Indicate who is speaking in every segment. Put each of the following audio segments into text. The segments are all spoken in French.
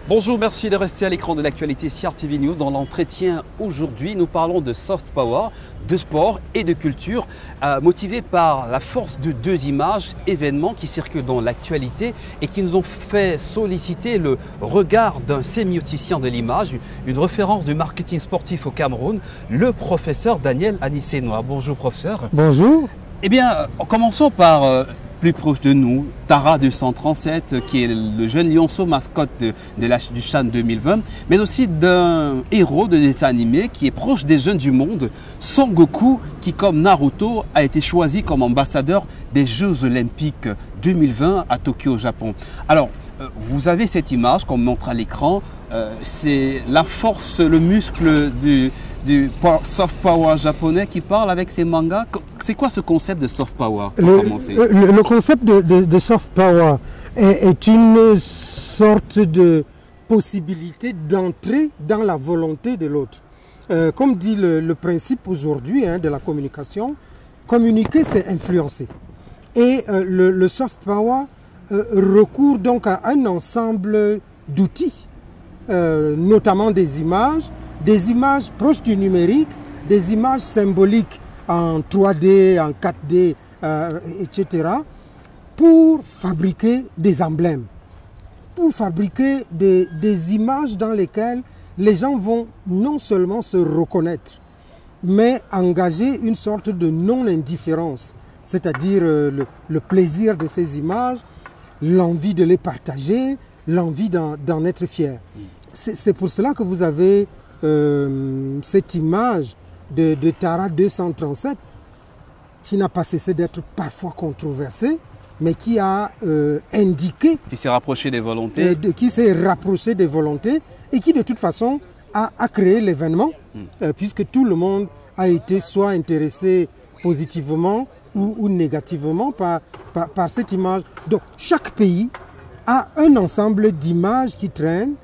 Speaker 1: Bonjour, merci de rester à l'écran de l'actualité CRTV News. Dans l'entretien aujourd'hui, nous parlons de soft power, de sport et de culture, motivés par la force de deux images, événements qui circulent dans l'actualité et qui nous ont fait solliciter le regard d'un sémioticien de l'image, une référence du marketing sportif au Cameroun, le professeur Daniel Anicenois. Bonjour professeur.
Speaker 2: Bonjour.
Speaker 1: Eh bien, commençons par plus proche de nous, Tara 237, qui est le jeune lionceau mascotte du Chan 2020, mais aussi d'un héros de dessin animé qui est proche des jeunes du monde, Son Goku, qui comme Naruto a été choisi comme ambassadeur des Jeux Olympiques 2020 à Tokyo, au Japon. Alors, vous avez cette image qu'on montre à l'écran, c'est la force, le muscle du soft power japonais qui parle avec ses mangas. C'est quoi ce concept de soft power?
Speaker 2: Le concept de soft power est une sorte de possibilité d'entrer dans la volonté de l'autre. Comme dit le principe aujourd'hui de la communication, communiquer c'est influencer. Et le soft power recourt donc à un ensemble d'outils, notamment des images proches du numérique, des images symboliques en 3D, en 4D, etc., pour fabriquer des emblèmes, pour fabriquer des images dans lesquelles les gens vont non seulement se reconnaître, mais engager une sorte de non-indifférence, c'est-à-dire le plaisir de ces images, l'envie de les partager, l'envie d'en être fier. C'est pour cela que vous avez cette image de Tara 237 qui n'a pas cessé d'être parfois controversée, mais qui a indiqué...
Speaker 1: Qui s'est rapproché des volontés.
Speaker 2: Qui s'est rapproché des volontés et qui de toute façon a créé l'événement, puisque tout le monde a été soit intéressé positivement ou négativement par cette image. Donc chaque pays a un ensemble d'images qui traînent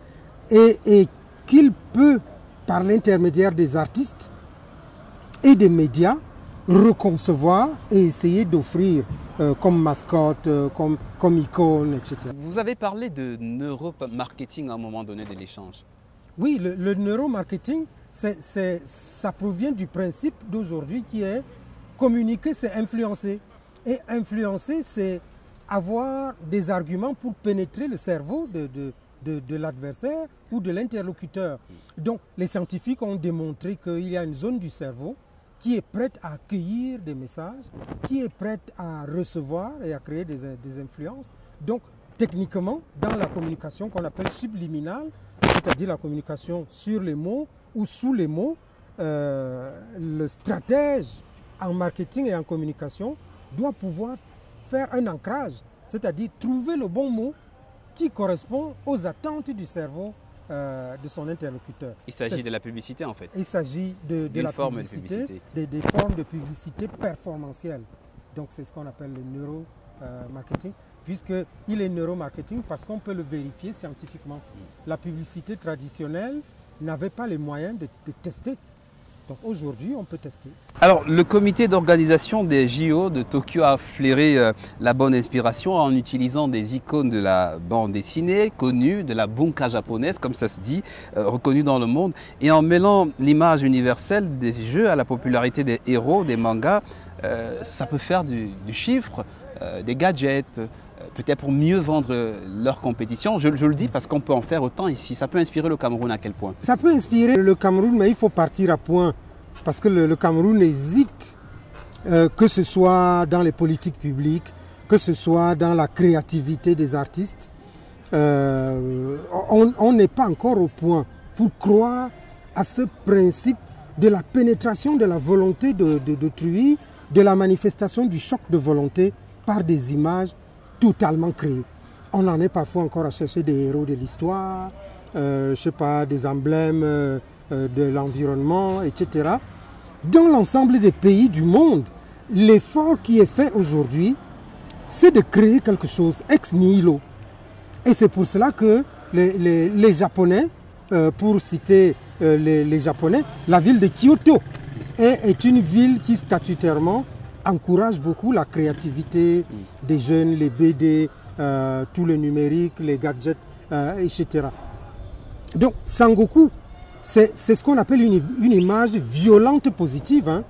Speaker 2: et qu'il peut, par l'intermédiaire des artistes et des médias, reconcevoir et essayer d'offrir comme mascotte, comme icône, etc.
Speaker 1: Vous avez parlé de neuromarketing à un moment donné de l'échange.
Speaker 2: Oui, le neuromarketing, ça provient du principe d'aujourd'hui qui est communiquer, c'est influencer. Et influencer, c'est avoir des arguments pour pénétrer le cerveau de l'adversaire ou de l'interlocuteur. Donc, les scientifiques ont démontré qu'il y a une zone du cerveau qui est prête à accueillir des messages, qui est prête à recevoir et à créer des influences. Donc, techniquement, dans la communication qu'on appelle subliminale, c'est-à-dire la communication sur les mots ou sous les mots, le stratège en marketing et en communication doit pouvoir faire un ancrage, c'est-à-dire trouver le bon mot qui correspond aux attentes du cerveau de son interlocuteur.
Speaker 1: Il s'agit de la publicité en fait.
Speaker 2: Il s'agit de la publicité, des formes de publicité performantielles. Donc c'est ce qu'on appelle le neuromarketing, puisqu'il est neuromarketing parce qu'on peut le vérifier scientifiquement. La publicité traditionnelle n'avait pas les moyens de tester. Donc aujourd'hui, on peut tester.
Speaker 1: Alors, le comité d'organisation des JO de Tokyo a flairé la bonne inspiration en utilisant des icônes de la bande dessinée, connues, de la bunka japonaise, comme ça se dit, reconnue dans le monde, et en mêlant l'image universelle des jeux à la popularité des héros, des mangas. Ça peut faire du chiffre, des gadgets, peut-être pour mieux vendre leur compétition. Je le dis parce qu'on peut en faire autant ici. Ça peut inspirer le Cameroun à quel point?
Speaker 2: Ça peut inspirer le Cameroun, mais il faut partir à point. Parce que le Cameroun hésite, que ce soit dans les politiques publiques, que ce soit dans la créativité des artistes. On n'est pas encore au point pour croire à ce principe de la pénétration de la volonté d'autrui, de la manifestation du choc de volonté par des images totalement créées. On en est parfois encore à chercher des héros de l'histoire, je sais pas, des emblèmes de l'environnement, etc. Dans l'ensemble des pays du monde, l'effort qui est fait aujourd'hui, c'est de créer quelque chose ex nihilo. Et c'est pour cela que les Japonais, pour citer les Japonais, la ville de Kyoto est une ville qui statutairement encourage beaucoup la créativité des jeunes, les BD, tout le numérique, les gadgets, etc. Donc Sangoku, c'est ce qu'on appelle une image violente positive, hein,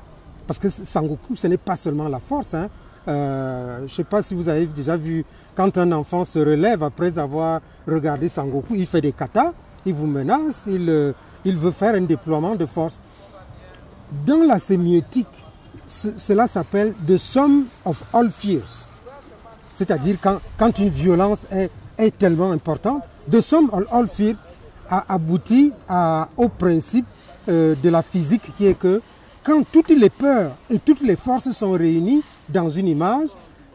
Speaker 2: parce que Sangoku, ce n'est pas seulement la force. Hein. Je ne sais pas si vous avez déjà vu, quand un enfant se relève après avoir regardé Sangoku, il fait des katas, il vous menace, il veut faire un déploiement de force. Dans la sémiotique, cela s'appelle the sum of all fears. C'est-à-dire quand une violence est tellement importante, the sum of all fears a abouti au principe de la physique qui est que quand toutes les peurs et toutes les forces sont réunies dans une image,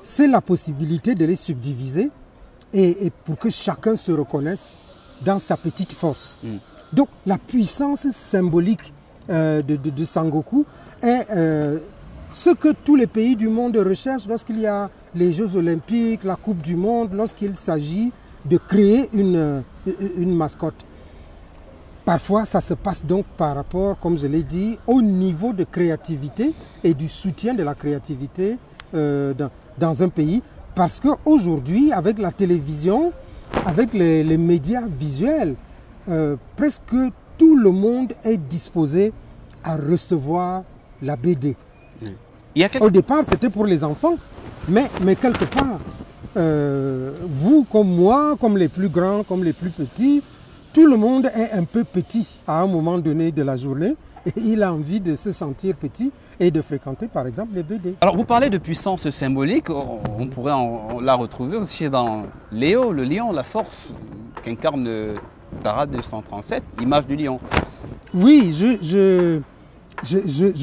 Speaker 2: c'est la possibilité de les subdiviser et pour que chacun se reconnaisse dans sa petite force. Donc la puissance symbolique de Sangoku est ce que tous les pays du monde recherchent lorsqu'il y a les Jeux Olympiques, la Coupe du Monde, lorsqu'il s'agit de créer une mascotte. Parfois, ça se passe donc par rapport, comme je l'ai dit, au niveau de créativité et du soutien de la créativité dans un pays. Parce qu'aujourd'hui, avec la télévision, avec les médias visuels, presque tout le monde est disposé à recevoir la BD. Au départ, c'était pour les enfants, mais quelque part, vous comme moi, comme les plus grands, comme les plus petits, tout le monde est un peu petit à un moment donné de la journée et il a envie de se sentir petit et de fréquenter par exemple les BD.
Speaker 1: Alors vous parlez de puissance symbolique, on pourrait la retrouver aussi dans Léo, le lion, la force qu'incarne Tara 237, image du lion.
Speaker 2: Oui, je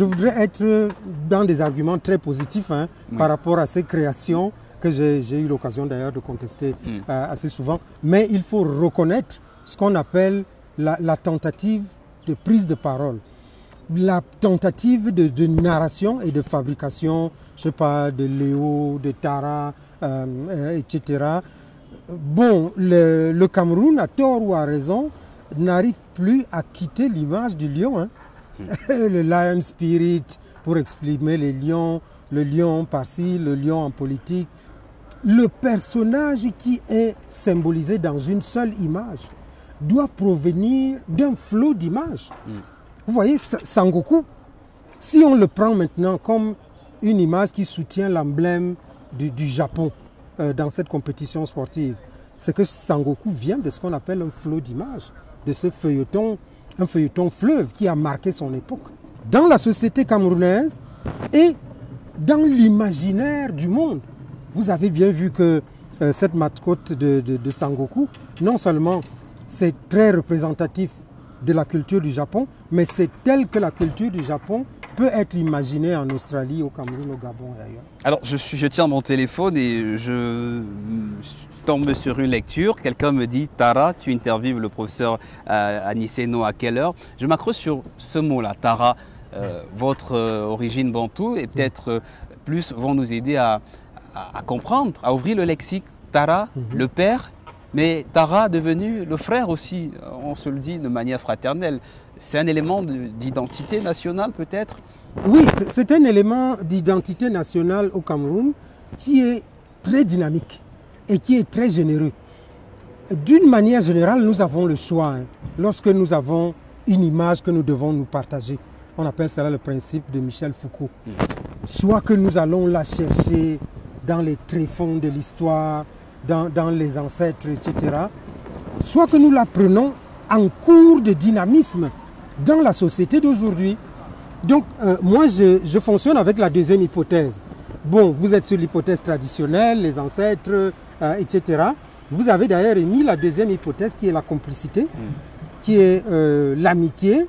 Speaker 2: voudrais être dans des arguments très positifs hein, oui, par rapport à ces créations que j'ai eu l'occasion d'ailleurs de contester assez souvent. Mais il faut reconnaître ce qu'on appelle la tentative de prise de parole. La tentative de narration et de fabrication, je ne sais pas, de Léo, de Tara, etc. Bon, le Cameroun, à tort ou à raison, n'arrive plus à quitter l'image du lion. Hein. Le lion spirit pour exprimer les lions, le lion par-ci, le lion en politique. Le personnage qui est symbolisé dans une seule image doit provenir d'un flot d'images. Vous voyez, Sangoku, si on le prend maintenant comme une image qui soutient l'emblème du Japon dans cette compétition sportive, c'est que Sangoku vient de ce qu'on appelle un flot d'images, de ce feuilleton, un feuilleton fleuve qui a marqué son époque. Dans la société camerounaise et dans l'imaginaire du monde, vous avez bien vu que cette mascotte de Sangoku, non seulement c'est très représentatif de la culture du Japon, mais c'est tel que la culture du Japon peut être imaginée en Australie, au Cameroun, au Gabon et ailleurs.
Speaker 1: Alors, je tiens mon téléphone et je tombe sur une lecture. Quelqu'un me dit « Tara, tu interviews le professeur Aniceno à quelle heure ?» Je m'accroche sur ce mot-là, Tara. Votre origine bantoue et peut-être plus vont nous aider à comprendre, à ouvrir le lexique. Tara, le père, mais Tara devenu le frère aussi, on se le dit de manière fraternelle. C'est un élément d'identité nationale peut-être?
Speaker 2: Oui, c'est un élément d'identité nationale au Cameroun qui est très dynamique et qui est très généreux. D'une manière générale, nous avons le choix. Hein, lorsque nous avons une image que nous devons nous partager, on appelle cela le principe de Michel Foucault. Soit que nous allons la chercher dans les tréfonds de l'histoire, dans les ancêtres, etc. Soit que nous la prenons en cours de dynamisme dans la société d'aujourd'hui. Donc, moi, je fonctionne avec la deuxième hypothèse. Bon, vous êtes sur l'hypothèse traditionnelle, les ancêtres, etc. Vous avez d'ailleurs émis la deuxième hypothèse qui est la complicité, qui est l'amitié,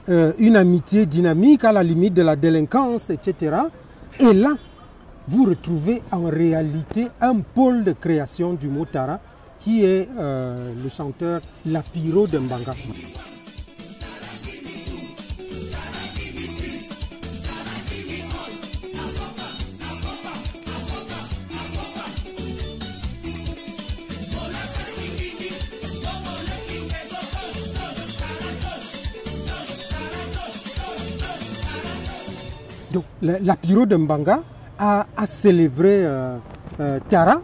Speaker 2: une amitié dynamique à la limite de la délinquance, etc. Et là, vous retrouvez en réalité un pôle de création du mot Tara qui est le chanteur Lapiro de Mbanga. Donc, Lapiro de Mbanga a célébré Tara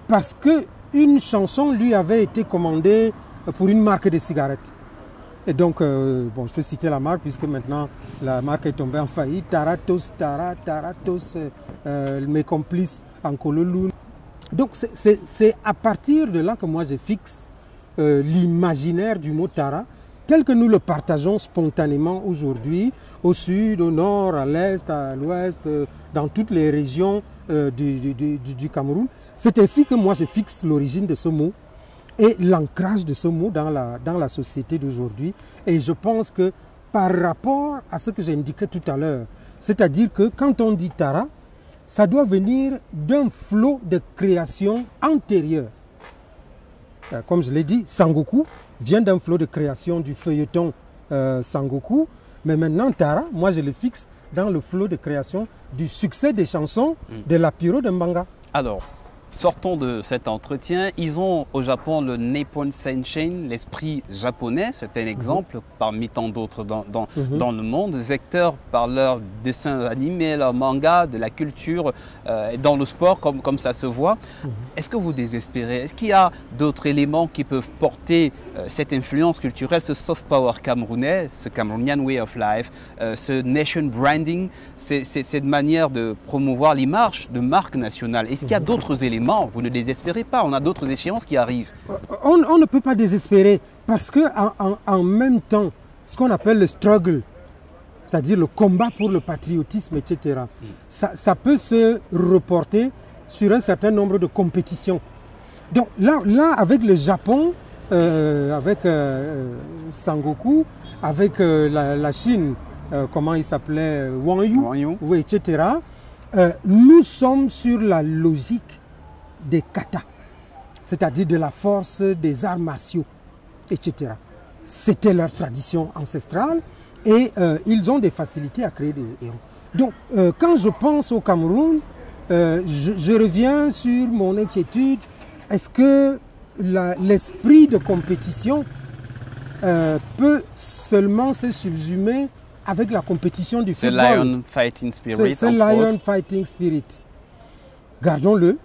Speaker 2: parce qu'une chanson lui avait été commandée pour une marque de cigarettes. Et donc, bon, je peux citer la marque puisque maintenant la marque est tombée en faillite. Taratos, mes complices en Kololou. Donc c'est à partir de là que moi je fixe l'imaginaire du mot Tara tel que nous le partageons spontanément aujourd'hui, au sud, au nord, à l'est, à l'ouest, dans toutes les régions du Cameroun. C'est ainsi que moi je fixe l'origine de ce mot et l'ancrage de ce mot dans la société d'aujourd'hui. Et je pense que par rapport à ce que j'ai indiqué tout à l'heure, c'est-à-dire que quand on dit Tara, ça doit venir d'un flot de création antérieure. Comme je l'ai dit, Sangoku vient d'un flot de création du feuilleton Sangoku, mais maintenant Tara, moi je le fixe dans le flot de création du succès des chansons de la Pyro de Mbanga.
Speaker 1: Alors, sortons de cet entretien. Ils ont au Japon le Nippon Senshin, l'esprit japonais. C'est un exemple parmi tant d'autres dans le monde. Des acteurs par leurs dessins animés, leurs mangas, de la culture, dans le sport, comme ça se voit. Est-ce que vous désespérez? Est-ce qu'il y a d'autres éléments qui peuvent porter cette influence culturelle, ce soft power camerounais, ce Cameroonian way of life, ce nation branding, cette manière de promouvoir l'image de marque nationale? Est-ce qu'il y a d'autres éléments? Vous ne désespérez pas, on a d'autres échéances qui arrivent.
Speaker 2: On ne peut pas désespérer parce que en même temps, ce qu'on appelle le struggle, c'est-à-dire le combat pour le patriotisme, etc., ça peut se reporter sur un certain nombre de compétitions. Donc là avec le Japon, avec Sangoku, avec la Chine, comment il s'appelait, Wang Yu, oui, etc., nous sommes sur la logique des katas, c'est-à-dire de la force des arts martiaux, etc. C'était leur tradition ancestrale et ils ont des facilités à créer des héros. Donc, quand je pense au Cameroun, je reviens sur mon inquiétude. Est-ce que l'esprit de compétition peut seulement se subsumer avec la compétition du football?
Speaker 1: C'est Lion Fighting Spirit.
Speaker 2: C'est Lion Fighting Spirit. Gardons-le.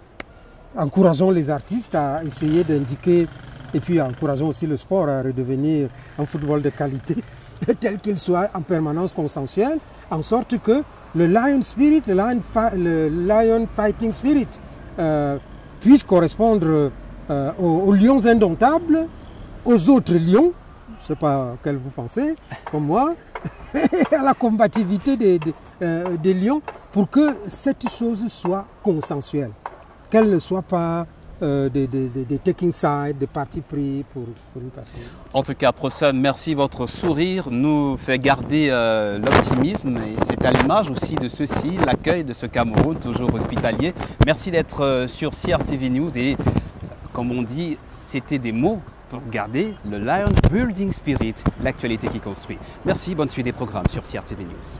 Speaker 2: Encourageons les artistes à essayer d'indiquer, et puis encourageons aussi le sport à redevenir un football de qualité, tel qu'il soit en permanence consensuel, en sorte que le Lion Spirit, le Lion Fighting Spirit puisse correspondre aux lions indomptables, aux autres lions, je ne sais pas quel vous pensez, comme moi, à la combativité des lions, pour que cette chose soit consensuelle. Qu'elle ne soit pas des taking side, des partis pris pour une personne.
Speaker 1: En tout cas, professeur, merci. Votre sourire nous fait garder l'optimisme et c'est à l'image aussi de ceci, l'accueil de ce Cameroun, toujours hospitalier. Merci d'être sur CRTV News et comme on dit, c'était des mots pour garder le Lion Building Spirit, l'actualité qui construit. Merci, bonne suite des programmes sur CRTV News.